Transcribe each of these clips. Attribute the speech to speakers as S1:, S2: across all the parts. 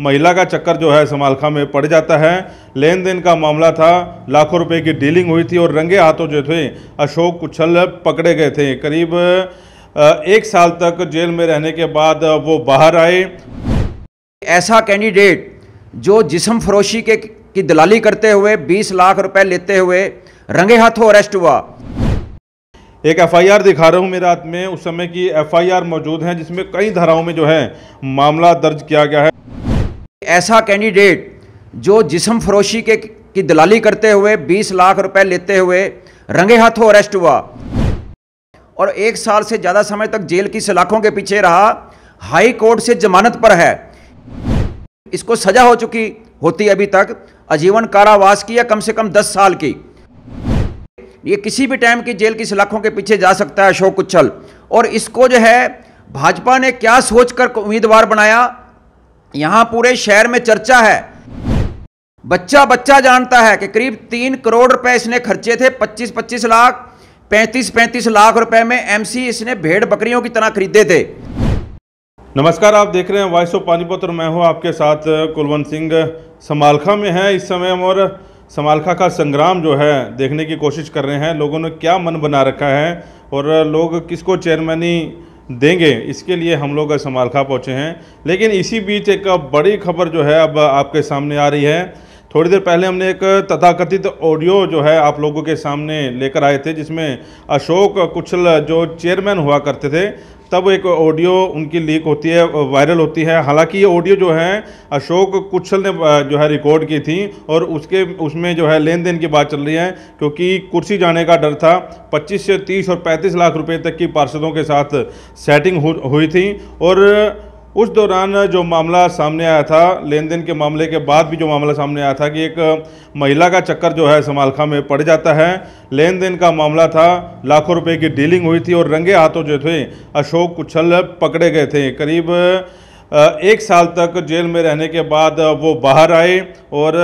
S1: महिला का चक्कर जो है समालखा में पड़ जाता है। लेन देन का मामला था, लाखों रुपए की डीलिंग हुई थी और रंगे हाथों जो थे अशोक कुछल पकड़े गए थे। करीब 1 साल तक जेल में रहने के बाद वो बाहर आए।
S2: ऐसा कैंडिडेट जो जिस्म फरोशी की दलाली करते हुए 20 लाख रुपए लेते हुए रंगे हाथों अरेस्ट हुआ।
S1: एक एफआईआर दिखा रहा हूं मेरे हाथ में, उस समय की एफआईआर मौजूद है जिसमें कई धाराओं में जो है मामला दर्ज किया गया है।
S2: ऐसा कैंडिडेट जो जिस्म फरोशी की दलाली करते हुए 20 लाख रुपए लेते हुए रंगे हाथों अरेस्ट हुआ और 1 साल से ज़्यादा समय तक जेल की सलाखों के पीछे रहा, हाई कोर्ट से जमानत पर है। इसको सजा हो चुकी होती अभी तक आजीवन कारावास की या कम से कम 10 साल की। ये किसी भी टाइम की जेल की सलाखों के पीछे जा सकता है अशोक कुछल। और इसको जो है भाजपा ने क्या सोचकर उम्मीदवार बनाया, यहां पूरे शहर में चर्चा है। बच्चा बच्चा जानता है कि करीब 3 करोड़ रुपए इसने खर्चे थे। 25-25 लाख 35-35 लाख रुपए में एमसी इसने भेड़ बकरियों की तरह खरीदे थे।
S1: नमस्कार, आप देख रहे हैं वॉइस ऑफ पानीपत और मैं हूं आपके साथ कुलवंत सिंह। समालखा में है इस समय हम और समालखा का संग्राम जो है देखने की कोशिश कर रहे हैं। लोगों ने क्या मन बना रखा है और लोग किसको चेयरमैनी देंगे, इसके लिए हम लोग समालखा पहुंचे हैं। लेकिन इसी बीच एक बड़ी खबर जो है अब आपके सामने आ रही है। थोड़ी देर पहले हमने एक तथाकथित ऑडियो जो है आप लोगों के सामने लेकर आए थे जिसमें अशोक कुछल जो चेयरमैन हुआ करते थे, तब एक ऑडियो उनकी लीक होती है, वायरल होती है। हालांकि ये ऑडियो जो है अशोक कुछल ने जो है रिकॉर्ड की थी और उसमें जो है लेन देन की बात चल रही है, क्योंकि कुर्सी जाने का डर था। 25 से 30 और 35 लाख रुपए तक की पार्षदों के साथ सेटिंग हुई थी और उस दौरान जो मामला सामने आया था, लेन देन के मामले के बाद भी जो मामला सामने आया था कि एक महिला का चक्कर जो है समालखा में पड़ जाता है। लेन देन का मामला था, लाखों रुपए की डीलिंग हुई थी और रंगे हाथों जो थे अशोक कुछल पकड़े गए थे। करीब 1 साल तक जेल में रहने के बाद वो बाहर आए और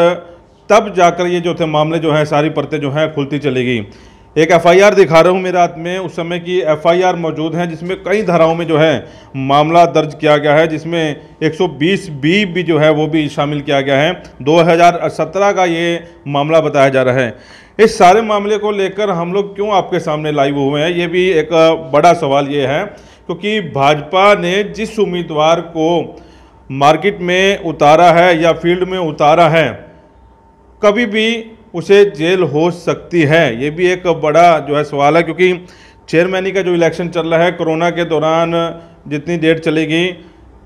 S1: तब जाकर ये जो थे मामले जो हैं सारी परतें जो हैं खुलती चली गई। एक एफआईआर दिखा रहा हूं मेरे हाथ में, उस समय की एफआईआर मौजूद है जिसमें कई धाराओं में जो है मामला दर्ज किया गया है, जिसमें 120B भी जो है वो भी शामिल किया गया है। 2017 का ये मामला बताया जा रहा है। इस सारे मामले को लेकर हम लोग क्यों आपके सामने लाइव हुए हैं, ये भी एक बड़ा सवाल ये है, क्योंकि भाजपा ने जिस उम्मीदवार को मार्केट में उतारा है या फील्ड में उतारा है, कभी भी उसे जेल हो सकती है। ये भी एक बड़ा जो है सवाल है, क्योंकि चेयरमैनी का जो इलेक्शन चल रहा है, कोरोना के दौरान जितनी डेट चलेगी,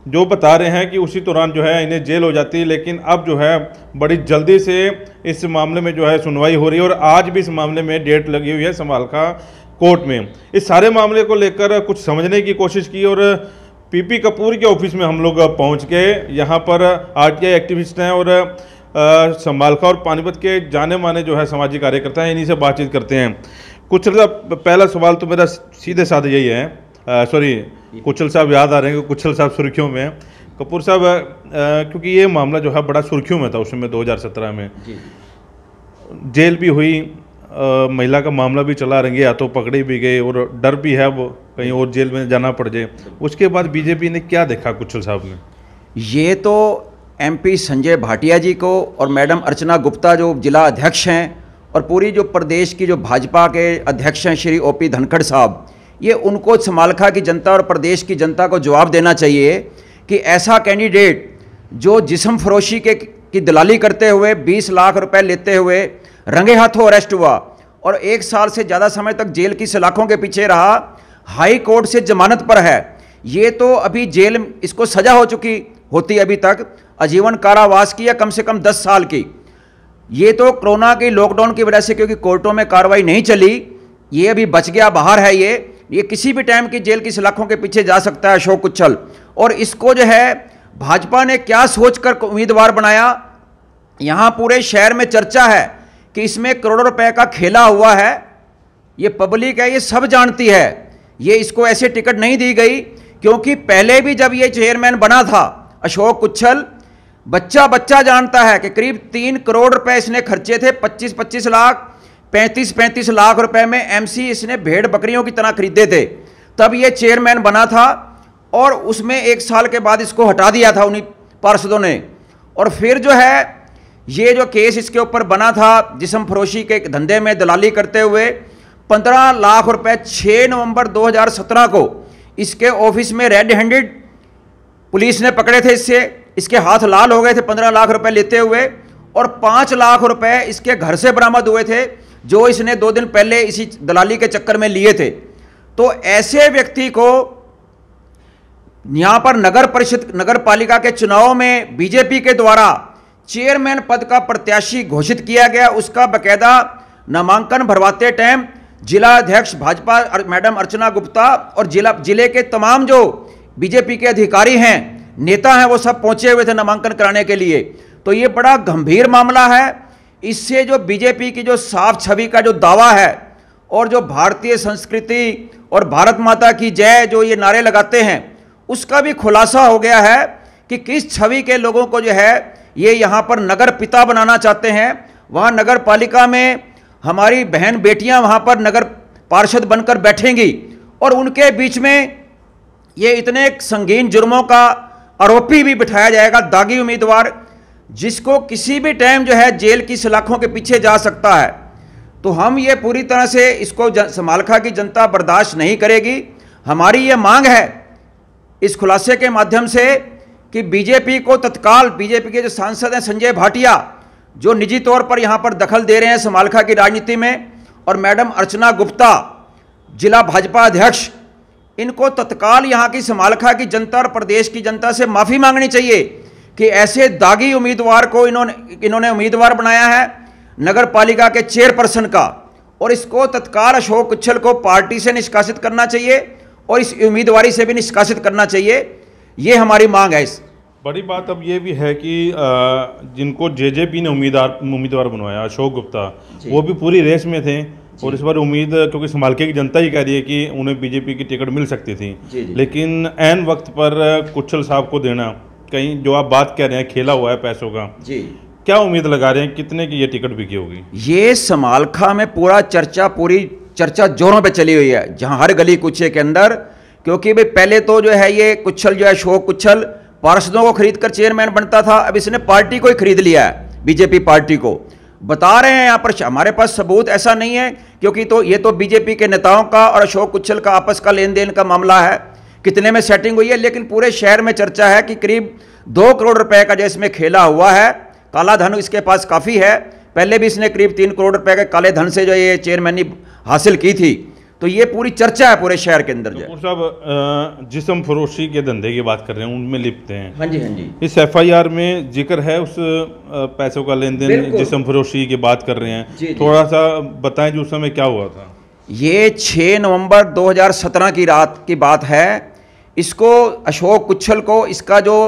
S1: जो बता रहे हैं कि उसी दौरान जो है इन्हें जेल हो जाती है। लेकिन अब जो है बड़ी जल्दी से इस मामले में जो है सुनवाई हो रही है और आज भी इस मामले में डेट लगी हुई है समालखा कोर्ट में। इस सारे मामले को लेकर कुछ समझने की कोशिश की और पीपी कपूर के ऑफिस में हम लोग पहुँच के, यहाँ पर आरटीआई एक्टिविस्ट हैं और समालखा और पानीपत के जाने माने जो है सामाजिक कार्यकर्ता हैं, इन्हीं से बातचीत करते हैं। कुछल साहब, पहला सवाल तो मेरा सीधे साधे यही है, सॉरी कुछल साहब याद आ रहे हैं, कुछल साहब सुर्खियों में। कपूर साहब, क्योंकि ये मामला जो है बड़ा सुर्खियों में था उस समय 2017 में, जेल भी हुई, महिला का मामला भी चला, रंगे हाथों पकड़े भी गए और डर भी है वो कहीं और जेल में जाना पड़ जाए। उसके बाद बीजेपी ने क्या देखा कुछल साहब ने?
S2: ये तो एमपी संजय भाटिया जी को और मैडम अर्चना गुप्ता जो जिला अध्यक्ष हैं और पूरी जो प्रदेश की जो भाजपा के अध्यक्ष हैं श्री ओपी धनखड़ साहब, ये उनको समालखा की जनता और प्रदेश की जनता को जवाब देना चाहिए कि ऐसा कैंडिडेट जो जिस्म फरोशी की दलाली करते हुए 20 लाख रुपए लेते हुए रंगे हाथों अरेस्ट हुआ और 1 साल से ज़्यादा समय तक जेल की सलाखों के पीछे रहा, हाई कोर्ट से जमानत पर है। ये तो अभी जेल, इसको सजा हो चुकी होती अभी तक आजीवन कारावास की या कम से कम 10 साल की। ये तो कोरोना के लॉकडाउन की वजह से, क्योंकि कोर्टों में कार्रवाई नहीं चली, ये अभी बच गया बाहर है। ये किसी भी टाइम की जेल की सलाखों के पीछे जा सकता है अशोक कुछल। और इसको जो है भाजपा ने क्या सोचकर उम्मीदवार बनाया, यहां पूरे शहर में चर्चा है कि इसमें करोड़ों रुपए का खेला हुआ है। ये पब्लिक है, ये सब जानती है। ये इसको ऐसे टिकट नहीं दी गई, क्योंकि पहले भी जब ये चेयरमैन बना था अशोक कुछल, बच्चा बच्चा जानता है कि करीब 3 करोड़ रुपए इसने खर्चे थे। 25-25 लाख 35-35 लाख रुपए में एमसी इसने भेड़ बकरियों की तरह खरीदे थे। तब ये चेयरमैन बना था और उसमें 1 साल के बाद इसको हटा दिया था उन्हीं पार्षदों ने। और फिर जो है ये जो केस इसके ऊपर बना था जिस्म फरोशी के धंधे में दलाली करते हुए 15 लाख रुपए 6 नवंबर 2017 को इसके ऑफिस में रेड हैंडेड पुलिस ने पकड़े थे। इसके हाथ लाल हो गए थे 15 लाख रुपए लेते हुए, और 5 लाख रुपए इसके घर से बरामद हुए थे जो इसने 2 दिन पहले इसी दलाली के चक्कर में लिए थे। तो ऐसे व्यक्ति को यहां पर नगर परिषद नगर पालिका के चुनाव में बीजेपी के द्वारा चेयरमैन पद का प्रत्याशी घोषित किया गया। उसका बकायदा नामांकन भरवाते टाइम जिला अध्यक्ष भाजपा मैडम अर्चना गुप्ता और जिले के तमाम जो बीजेपी के अधिकारी हैं, नेता हैं, वो सब पहुंचे हुए थे नामांकन कराने के लिए। तो ये बड़ा गंभीर मामला है। इससे जो बीजेपी की जो साफ छवि का जो दावा है और जो भारतीय संस्कृति और भारत माता की जय जो ये नारे लगाते हैं, उसका भी खुलासा हो गया है कि किस छवि के लोगों को जो है ये यहाँ पर नगर पिता बनाना चाहते हैं। वहाँ नगर पालिका में हमारी बहन बेटियाँ वहाँ पर नगर पार्षद बनकर बैठेंगी और उनके बीच में ये इतने संगीन जुर्मों का आरोपी भी बिठाया जाएगा, दागी उम्मीदवार, जिसको किसी भी टाइम जो है जेल की सलाखों के पीछे जा सकता है। तो हम ये पूरी तरह से इसको समालखा की जनता बर्दाश्त नहीं करेगी। हमारी ये मांग है इस खुलासे के माध्यम से कि बीजेपी को तत्काल, बीजेपी के जो सांसद हैं संजय भाटिया, जो निजी तौर पर यहाँ पर दखल दे रहे हैं समालखा की राजनीति में, और मैडम अर्चना गुप्ता जिला भाजपा अध्यक्ष, इनको तत्काल यहाँ की समालखा की जनता और प्रदेश की जनता से माफ़ी मांगनी चाहिए कि ऐसे दागी उम्मीदवार को इन्होंने उम्मीदवार बनाया है नगर पालिका के चेयरपर्सन का, और इसको तत्काल अशोक कुच्छल को पार्टी से निष्कासित करना चाहिए और इस उम्मीदवारी से भी निष्कासित करना चाहिए। ये हमारी मांग है। इस
S1: बड़ी बात अब ये भी है कि जिनको जेजेपी ने उम्मीदवार बनवाया, अशोक गुप्ता, वो भी पूरी रेस में थे और इस बार उम्मीद, क्योंकि समालखे की जनता ही कह रही है कि उन्हें बीजेपी की टिकट मिल सकती थी, लेकिन ऐन वक्त पर कुच्छल साहब को देना, कहीं जो आप बात कह रहे हैं खेला हुआ है पैसों का, क्या उम्मीद लगा रहे हैं कितने की ये टिकट बिकी होगी?
S2: ये समालखा में पूरी चर्चा जोरों पे चली हुई है, जहां हर गली कुचे के अंदर, क्योंकि भाई पहले तो जो है ये कुच्छल जो है अशोक कुच्छल पार्षदों को खरीद कर चेयरमैन बनता था, अब इसने पार्टी को ही खरीद लिया है, बीजेपी पार्टी को। बता रहे हैं यहाँ पर, हमारे पास सबूत ऐसा नहीं है, क्योंकि तो ये तो बीजेपी के नेताओं का और अशोक कुच्छल का आपस का लेन देन का मामला है, कितने में सेटिंग हुई है, लेकिन पूरे शहर में चर्चा है कि करीब 2 करोड़ रुपए का जो इसमें खेला हुआ है। काला धन इसके पास काफ़ी है, पहले भी इसने करीब 3 करोड़ रुपए के काले धन से जो ये चेयरमैनी हासिल की थी। तो ये पूरी चर्चा है पूरे शहर के अंदर।
S1: तो साहब जिस्म फरोशी के धंधे की बात कर रहे हैं, उनमें लिप्त हैं।
S2: हाँ जी, हाँ जी।
S1: इस एफआईआर में जिक्र है उस पैसों का लेन देन, जिस्म फरोशी की बात कर रहे हैं, थोड़ा सा बताएं जो उस समय क्या हुआ था।
S2: ये 6 नवंबर 2017 की रात की बात है। इसको अशोक कुच्छल को इसका जो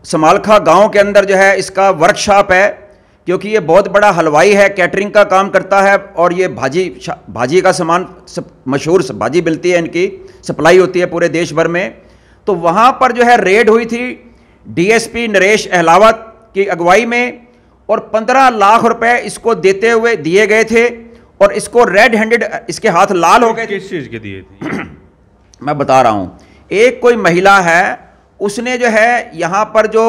S2: समालखा गांव के अंदर जो है इसका वर्कशॉप है, क्योंकि ये बहुत बड़ा हलवाई है, कैटरिंग का काम करता है और ये भाजी का सामान मशहूर भाजी मिलती है, इनकी सप्लाई होती है पूरे देश भर में। तो वहाँ पर जो है रेड हुई थी डीएसपी नरेश अहलावत की अगुवाई में, और 15 लाख रुपए इसको देते हुए दिए गए थे, और इसको रेड हैंडेड, इसके हाथ लाल हो गए।
S1: किस चीज़ के दिए थे?
S2: मैं बता रहा हूँ। एक कोई महिला है, उसने जो है यहाँ पर जो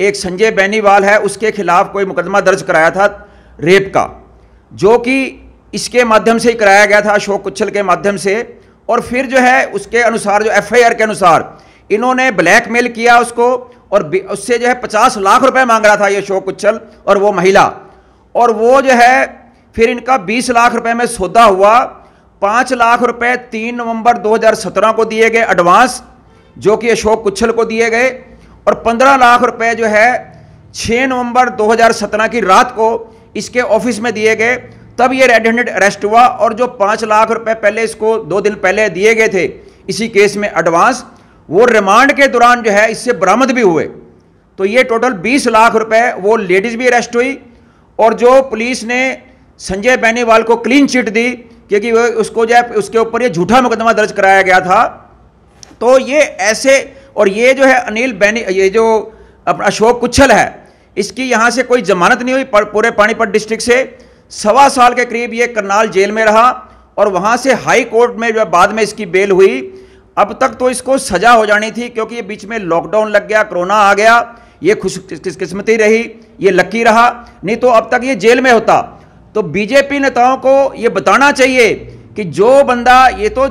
S2: एक संजय बेनीवाल है, उसके खिलाफ कोई मुकदमा दर्ज कराया था रेप का, जो कि इसके माध्यम से ही कराया गया था, अशोक कुच्छल के माध्यम से। और फिर जो है उसके अनुसार, जो एफआईआर के अनुसार, इन्होंने ब्लैकमेल किया उसको, और उससे जो है 50 लाख रुपए मांग रहा था ये अशोक कुच्छल और वो महिला। और वो जो है फिर इनका 20 लाख रुपए में सौदा हुआ। 5 लाख रुपए 3 नवंबर 2017 को दिए गए एडवांस, जो कि अशोक कुच्छल को दिए गए, और 15 लाख रुपए जो है 6 नवंबर 2017 की रात को इसके ऑफिस में दिए गए। तब ये रेड हैंडेड अरेस्ट हुआ, और जो 5 लाख रुपए पहले इसको 2 दिन पहले दिए गए थे इसी केस में एडवांस, वो रिमांड के दौरान जो है इससे बरामद भी हुए। तो ये टोटल 20 लाख रुपए, वो लेडीज भी अरेस्ट हुई, और जो पुलिस ने संजय बेनीवाल को क्लीन चिट दी, क्योंकि उसको जो है उसके ऊपर ये झूठा मुकदमा दर्ज कराया गया था। तो ये ऐसे, और ये जो है ये जो अशोक कुच्छल है, इसकी यहाँ से कोई जमानत नहीं हुई, पूरे पानीपत डिस्ट्रिक्ट से 1.25 साल के करीब ये करनाल जेल में रहा, और वहाँ से हाई कोर्ट में जो बाद में इसकी बेल हुई। अब तक तो इसको सजा हो जानी थी, क्योंकि ये बीच में लॉकडाउन लग गया, कोरोना आ गया, ये खुशकिस्मती रही, ये लकी रहा, नहीं तो अब तक ये जेल में होता। तो बीजेपी नेताओं को ये बताना चाहिए कि जो बंदा ये तो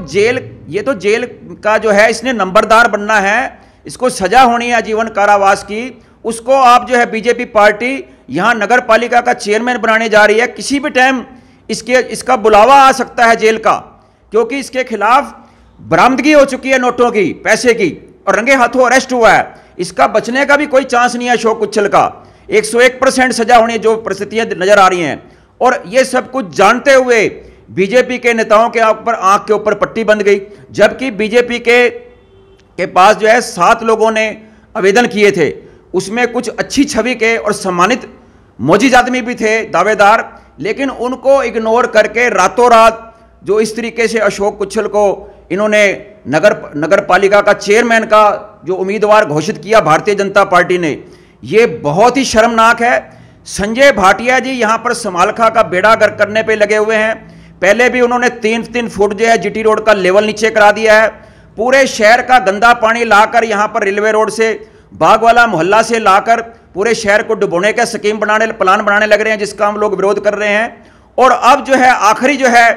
S2: जेल का जो है इसने नंबरदार बनना है, इसको सजा होनी है आजीवन कारावास की, उसको आप जो है बीजेपी पार्टी यहां नगर पालिका का चेयरमैन बनाने जा रही है। किसी भी टाइम इसका बुलावा आ सकता है जेल का, क्योंकि इसके खिलाफ बरामदगी हो चुकी है नोटों की, पैसे की, और रंगे हाथों अरेस्ट हुआ है। इसका बचने का भी कोई चांस नहीं है अशोक कुच्छल का। 101% सजा होनी जो परिस्थितियां नजर आ रही हैं, और ये सब कुछ जानते हुए बीजेपी के नेताओं के ऊपर आंख के ऊपर पट्टी बंध गई। जबकि बीजेपी के पास जो है 7 लोगों ने आवेदन किए थे, उसमें कुछ अच्छी छवि के और सम्मानित मोजिज आदमी भी थे, दावेदार, लेकिन उनको इग्नोर करके रातों रात जो इस तरीके से अशोक कुच्छल को इन्होंने नगर पालिका का चेयरमैन का जो उम्मीदवार घोषित किया भारतीय जनता पार्टी ने, ये बहुत ही शर्मनाक है। संजय भाटिया जी यहां पर समालखा का बेड़ा गर्क करने पे लगे हुए हैं। पहले भी उन्होंने 3 फुट जो है जीटी रोड का लेवल नीचे करा दिया है। पूरे शहर का गंदा पानी लाकर यहां पर रेलवे रोड से, बागवाला मोहल्ला से लाकर पूरे शहर को डुबोने का प्लान बनाने लग रहे हैं, जिसका हम लोग विरोध कर रहे हैं। और अब जो है आखिरी जो है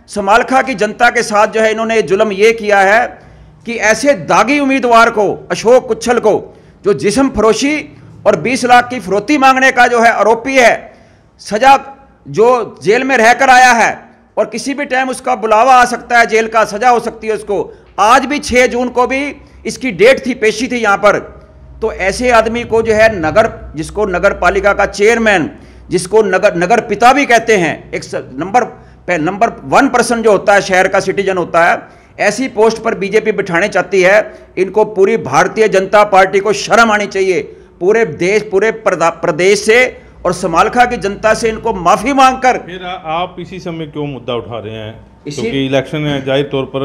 S2: समालखा की जनता के साथ जो है इन्होंने जुल्म ये किया है कि ऐसे दागी उम्मीदवार को, अशोक कुच्छल को, जो जिस्म फरोशी और 20 लाख की फिरौती मांगने का जो है आरोपी है, सजा जो जेल में रहकर आया है और किसी भी टाइम उसका बुलावा आ सकता है, जेल का सजा हो सकती है उसको। आज भी 6 जून को भी इसकी डेट थी, पेशी थी यहां पर। तो ऐसे आदमी को जो है जिसको नगर पालिका का चेयरमैन, जिसको नगर पिता भी कहते हैं, एक नंबर 1 पर्सन जो होता है, शहर का सिटीजन होता है, ऐसी पोस्ट पर बीजेपी बिठाने चाहती है। इनको पूरी भारतीय जनता पार्टी को शर्म आनी चाहिए। पूरे प्रदेश से और समालखा की जनता से इनको माफी मांगकर।
S1: फिर आप इसी समय क्यों मुद्दा उठा रहे हैं? क्योंकि इलेक्शन है, जाहिर तौर पर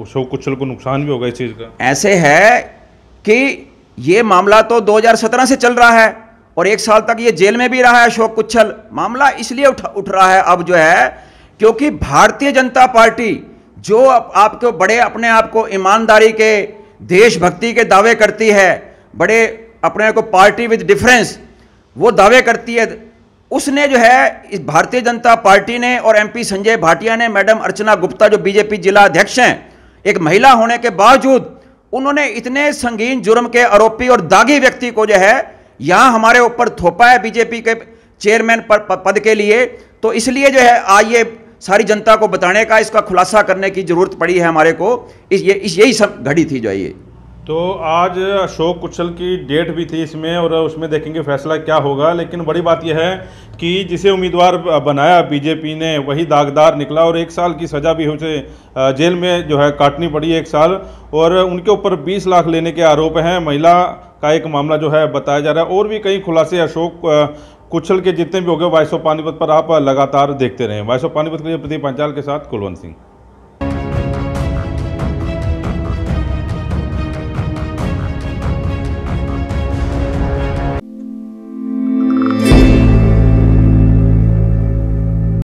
S1: अशोक कुच्छल को नुकसान भी होगा इस चीज का।
S2: ऐसे है कि ये मामला तो 2017 से चल रहा है और 1 साल तक ये जेल में भी रहा है अशोक कुच्छल। मामला इसलिए उठ रहा है अब जो है, क्योंकि भारतीय जनता पार्टी जो आपको बड़े अपने आप को ईमानदारी के, देशभक्ति के दावे करती है, बड़े अपने को पार्टी विद डिफरेंस वो दावे करती है, उसने जो है इस भारतीय जनता पार्टी ने और एमपी संजय भाटिया ने, मैडम अर्चना गुप्ता जो बीजेपी जिला अध्यक्ष हैं, एक महिला होने के बावजूद उन्होंने इतने संगीन जुर्म के आरोपी और दागी व्यक्ति को जो है यहां हमारे ऊपर थोपा है बीजेपी के चेयरमैन पद के लिए। तो इसलिए जो है आज ये सारी जनता को बताने का, इसका खुलासा करने की जरूरत पड़ी है हमारे को। यही सब घड़ी थी जो ये।
S1: तो आज अशोक कुच्छल की डेट भी थी इसमें, और उसमें देखेंगे फैसला क्या होगा। लेकिन बड़ी बात यह है कि जिसे उम्मीदवार बनाया बीजेपी ने वही दागदार निकला, और 1 साल की सज़ा भी उसे जेल में जो है काटनी पड़ी 1 साल, और उनके ऊपर 20 लाख लेने के आरोप हैं। महिला का एक मामला जो है बताया जा रहा है, और भी कई खुलासे अशोक कुच्छल के जितने भी हो गए। वॉइस ऑफ पानीपत पर आप लगातार देखते रहें। वॉइस ऑफ पानीपत के लिए प्रदीप पंचाल के साथ कुलवंत सिंह।